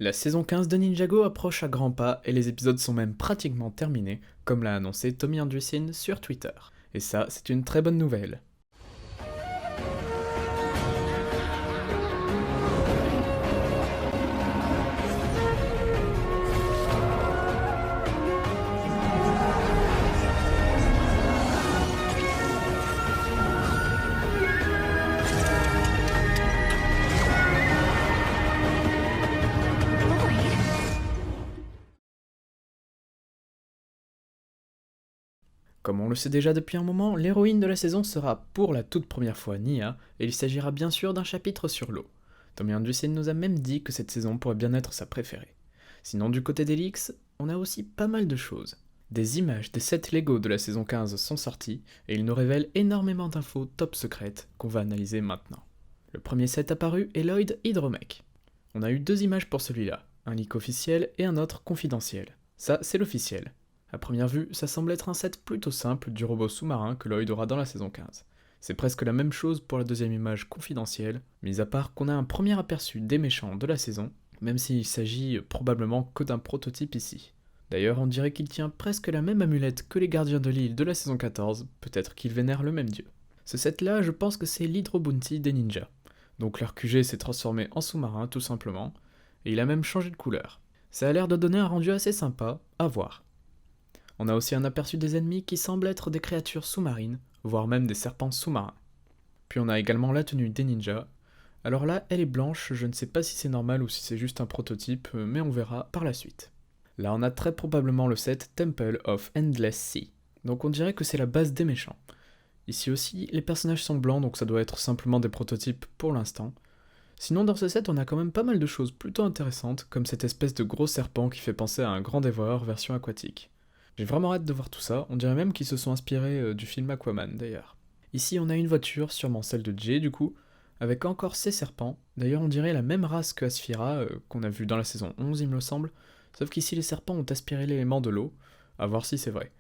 La saison 15 de Ninjago approche à grands pas et les épisodes sont même pratiquement terminés, comme l'a annoncé Tommy Andreessen sur Twitter. Et ça, c'est une très bonne nouvelle. Comme on le sait déjà depuis un moment, l'héroïne de la saison sera pour la toute première fois Nia, et il s'agira bien sûr d'un chapitre sur l'eau. Tommy Andreessen nous a même dit que cette saison pourrait bien être sa préférée. Sinon du côté des leaks, on a aussi pas mal de choses. Des images des 7 Lego de la saison 15 sont sorties, et ils nous révèlent énormément d'infos top secrètes qu'on va analyser maintenant. Le premier set apparu est Lloyd Hydromech. On a eu 2 images pour celui-là, un leak officiel et un autre confidentiel. Ça, c'est l'officiel. À première vue, ça semble être un set plutôt simple du robot sous-marin que Lloyd aura dans la saison 15. C'est presque la même chose pour la deuxième image confidentielle, mis à part qu'on a un premier aperçu des méchants de la saison, même s'il s'agit probablement que d'un prototype ici. D'ailleurs, on dirait qu'il tient presque la même amulette que les gardiens de l'île de la saison 14, peut-être qu'ils vénèrent le même dieu. Ce set-là, je pense que c'est l'Hydro Bounty des ninjas. Donc leur QG s'est transformé en sous-marin tout simplement, et il a même changé de couleur. Ça a l'air de donner un rendu assez sympa, à voir. On a aussi un aperçu des ennemis qui semblent être des créatures sous-marines, voire même des serpents sous-marins. Puis on a également la tenue des ninjas. Alors là, elle est blanche, je ne sais pas si c'est normal ou si c'est juste un prototype, mais on verra par la suite. Là on a très probablement le set Temple of Endless Sea, donc on dirait que c'est la base des méchants. Ici aussi, les personnages sont blancs, donc ça doit être simplement des prototypes pour l'instant. Sinon dans ce set on a quand même pas mal de choses plutôt intéressantes, comme cette espèce de gros serpent qui fait penser à un grand dévoreur version aquatique. J'ai vraiment hâte de voir tout ça, on dirait même qu'ils se sont inspirés du film Aquaman d'ailleurs. Ici on a une voiture, sûrement celle de Jay du coup, avec encore ses serpents, d'ailleurs on dirait la même race que Asphira, qu'on a vu dans la saison 11 il me semble, sauf qu'ici les serpents ont aspiré l'élément de l'eau, à voir si c'est vrai.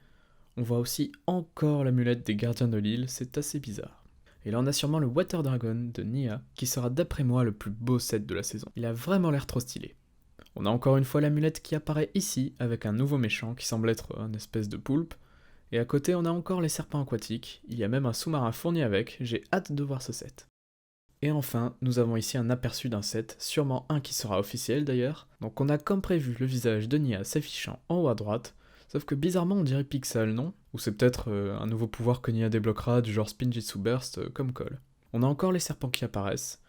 On voit aussi encore l'amulette des gardiens de l'île, c'est assez bizarre. Et là on a sûrement le Water Dragon de Nia, qui sera d'après moi le plus beau set de la saison. Il a vraiment l'air trop stylé. On a encore une fois l'amulette qui apparaît ici, avec un nouveau méchant qui semble être un espèce de poulpe, et à côté on a encore les serpents aquatiques, il y a même un sous-marin fourni avec, j'ai hâte de voir ce set. Et enfin, nous avons ici un aperçu d'un set, sûrement un qui sera officiel d'ailleurs, donc on a comme prévu le visage de Nia s'affichant en haut à droite, sauf que bizarrement on dirait Pixel, non? Ou c'est peut-être un nouveau pouvoir que Nia débloquera du genre Spinjitzu Burst comme Cole. On a encore les serpents qui apparaissent,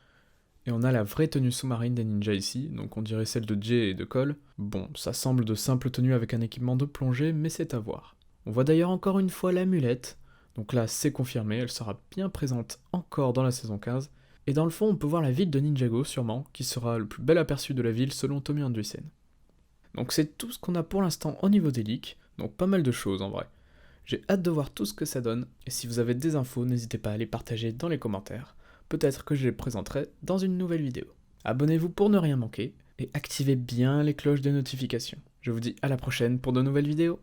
et on a la vraie tenue sous-marine des ninjas ici, donc on dirait celle de Jay et de Cole. Bon, ça semble de simples tenues avec un équipement de plongée, mais c'est à voir. On voit d'ailleurs encore une fois l'amulette, donc là c'est confirmé, elle sera bien présente encore dans la saison 15, et dans le fond on peut voir la ville de Ninjago sûrement, qui sera le plus bel aperçu de la ville selon Tommy Andreessen. Donc c'est tout ce qu'on a pour l'instant au niveau des leaks, donc pas mal de choses en vrai. J'ai hâte de voir tout ce que ça donne, et si vous avez des infos, n'hésitez pas à les partager dans les commentaires. Peut-être que je les présenterai dans une nouvelle vidéo. Abonnez-vous pour ne rien manquer, et activez bien les cloches de notification. Je vous dis à la prochaine pour de nouvelles vidéos.